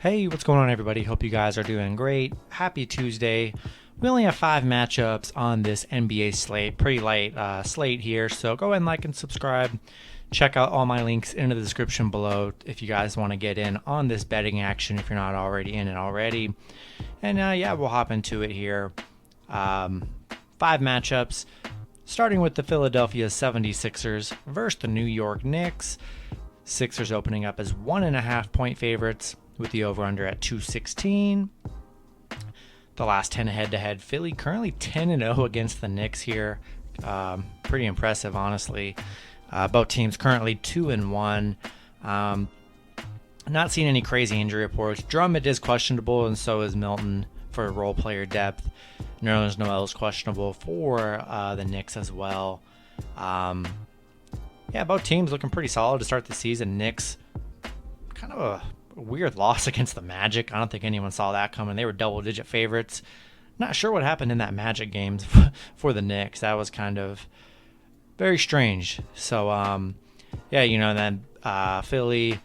Hey, what's going on, everybody? Hope you guys are doing great. Happy Tuesday. We only have 5 matchups on this NBA slate. Pretty light slate here, so go ahead and like and subscribe. Check out all my links in the description below if you guys want to get in on this betting action if you're not already in it already. And yeah, we'll hop into it here. 5 matchups, starting with the Philadelphia 76ers versus the New York Knicks. Sixers opening up as 1.5 point favorites, with the over-under at 216. The last 10 head-to-head, Philly currently 10-0 against the Knicks here. Pretty impressive, honestly. Both teams currently 2-1. Not seeing any crazy injury reports. Drummond is questionable, and so is Milton for role player depth. Nerlens Noel is questionable for the Knicks as well. Yeah, both teams looking pretty solid to start the season. Knicks, kind of a weird loss against the Magic. I don't think anyone saw that coming. They were double-digit favorites. Not sure what happened in that Magic game for the Knicks. That was kind of very strange. So, yeah, then Philly,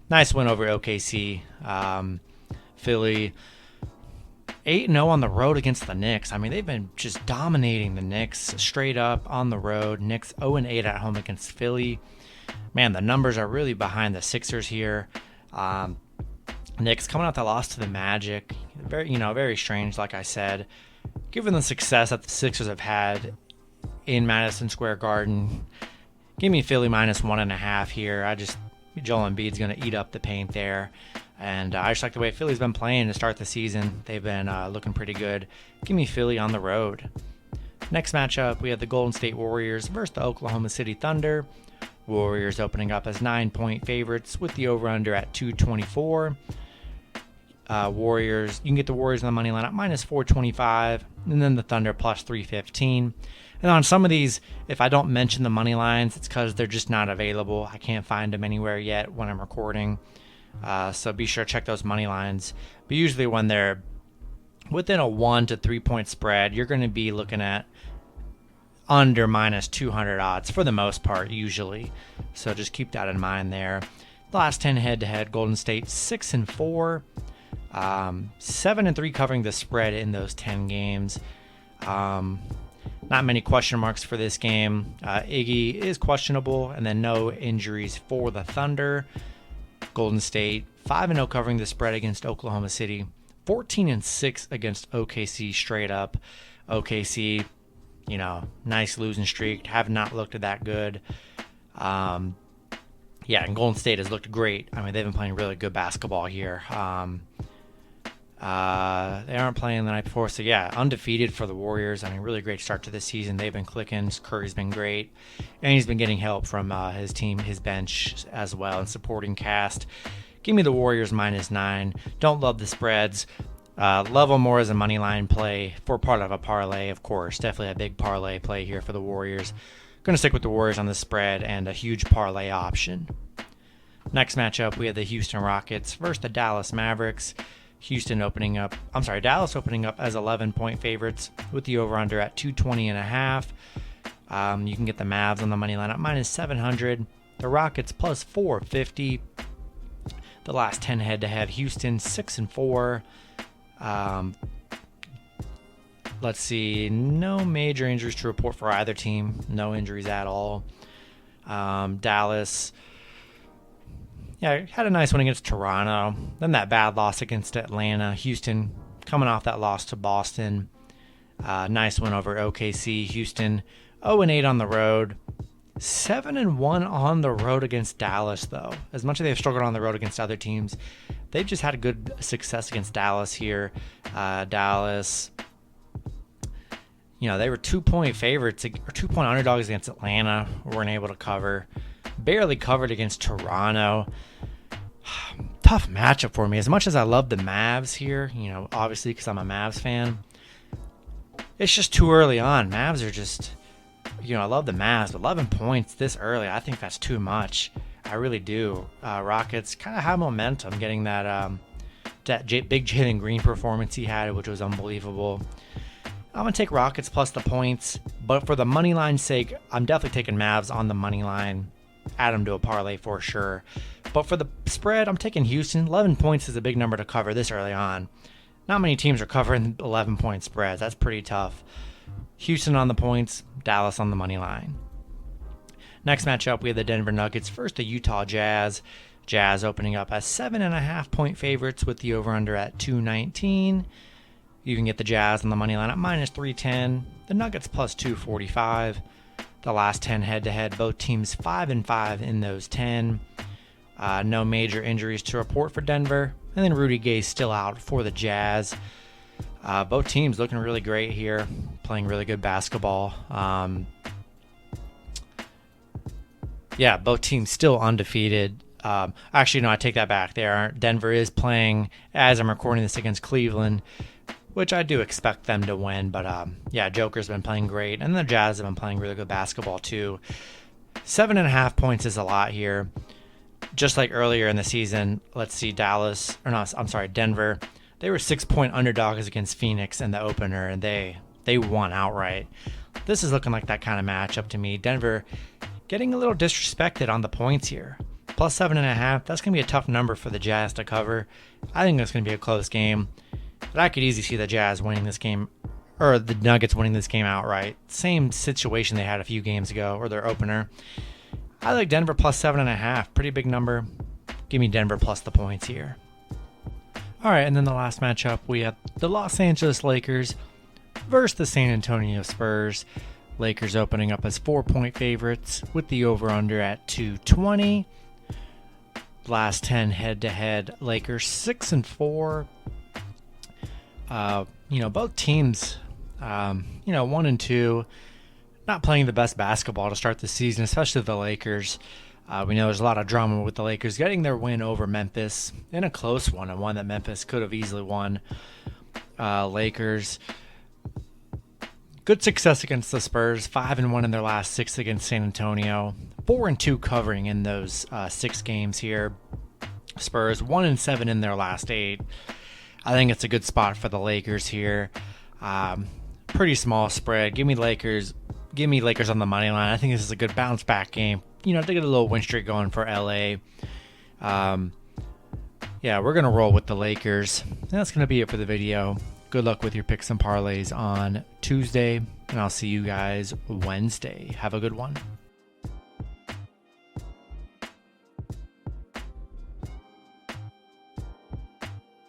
nice win over OKC. Philly 8-0 on the road against the Knicks. I mean, they've been just dominating the Knicks straight up on the road. Knicks 0-8 at home against Philly. Man, the numbers are really behind the Sixers here. Knicks coming out the loss to the Magic, very strange, like I said. Given the success that the Sixers have had in Madison Square Garden, give me Philly minus 1.5 here. Joel Embiid's going to eat up the paint there. And I just like the way Philly's been playing to start the season. They've been looking pretty good. Give me Philly on the road. Next matchup, we have the Golden State Warriors versus the Oklahoma City Thunder. Warriors opening up as 9-point favorites with the over-under at 224. Warriors, you can get the Warriors on the money line at minus 425, and then the Thunder plus 315. And on some of these, if I don't mention the money lines, it's because they're just not available. I can't find them anywhere yet when I'm recording. So be sure to check those money lines. But usually when they're within a 1 to 3 point spread, you're going to be looking at under minus 200 odds for the most part, usually. So just keep that in mind there. The last 10 head-to-head, Golden State 6-4, 7-3 covering the spread in those 10 games. Not many question marks for this game. Iggy is questionable, and then no injuries for the Thunder. Golden State 5-0 covering the spread against Oklahoma City, 14-6 against OKC straight up. OKC, nice losing streak. Have not looked that good. Yeah, and Golden State has looked great. I mean, they've been playing really good basketball here. They aren't playing the night before, so yeah, undefeated for the Warriors. I mean, really great start to the season. They've been clicking. Curry's been great, and he's been getting help from his team, his bench as well, and supporting cast. Give me the Warriors minus 9. Don't love the spreads. Love them more as a money line play for part of a parlay, of course. Definitely a big parlay play here for the Warriors. Going to stick with the Warriors on the spread and a huge parlay option. Next matchup, we have the Houston Rockets versus the Dallas Mavericks. Dallas opening up as 11-point favorites with the over-under at 220.5. You can get the Mavs on the money line at minus 700. The Rockets plus 450. The last 10 head-to-head, Houston 6-4. Let's see, no major injuries to report for either team. No injuries at all. Dallas, had a nice one against Toronto. Then that bad loss against Atlanta. Houston coming off that loss to Boston. Nice win over OKC. Houston 0-8 on the road. 7-1 on the road against Dallas, though. As much as they've struggled on the road against other teams, they've just had good success against Dallas here. Dallas, they were 2-point favorites or 2-point underdogs against Atlanta. Weren't able to cover. Barely covered against Toronto. Tough matchup for me. As much as I love the Mavs here, obviously because I'm a Mavs fan, it's just too early on. Mavs are just... I love the Mavs, but 11 points this early, I think that's too much. I really do. Rockets kind of have momentum, getting that big Jalen Green performance he had, which was unbelievable. I'm going to take Rockets plus the points, but for the money line's sake, I'm definitely taking Mavs on the money line. Add them to a parlay for sure. But for the spread, I'm taking Houston. 11 points is a big number to cover this early on. Not many teams are covering 11-point spreads. That's pretty tough. Houston on the points, Dallas on the money line. Next matchup, we have the Denver Nuggets versus the Utah Jazz. Jazz opening up as 7.5-point favorites with the over-under at 219. You can get the Jazz on the money line at minus 310. The Nuggets plus 245. The last 10 head-to-head, both teams 5-5 in those 10. No major injuries to report for Denver. And then Rudy Gay's still out for the Jazz. Both teams looking really great here, playing really good basketball. Both teams still undefeated. Actually, no, I take that back. Denver is playing, as I'm recording this, against Cleveland, which I do expect them to win. But Joker's been playing great, and the Jazz have been playing really good basketball too. 7.5 points is a lot here. Just like earlier in the season, let's see, Denver. They were 6-point underdogs against Phoenix in the opener, and they won outright. This is looking like that kind of matchup to me. Denver getting a little disrespected on the points here. Plus 7.5, that's going to be a tough number for the Jazz to cover. I think it's going to be a close game. But I could easily see the Jazz winning this game, or the Nuggets winning this game outright. Same situation they had a few games ago, or their opener. I like Denver plus 7.5. Pretty big number. Give me Denver plus the points here. All right, and then the last matchup, we have the Los Angeles Lakers versus the San Antonio Spurs. Lakers opening up as 4-point favorites with the over-under at 220. Last 10 head-to-head, Lakers 6-4. Both teams, 1-2, not playing the best basketball to start the season, especially the Lakers. We know there's a lot of drama with the Lakers getting their win over Memphis in a close one, and one that Memphis could have easily won. Lakers, good success against the Spurs, 5-1 in their last 6 against San Antonio, 4-2 covering in those 6 games here. Spurs 1-7 in their last 8. I think it's a good spot for the Lakers here. Pretty small spread. Give me Lakers on the money line. I think this is a good bounce back game. To get a little win streak going for LA. We're gonna roll with the Lakers. And that's gonna be it for the video. Good luck with your picks and parlays on Tuesday, and I'll see you guys Wednesday. Have a good one.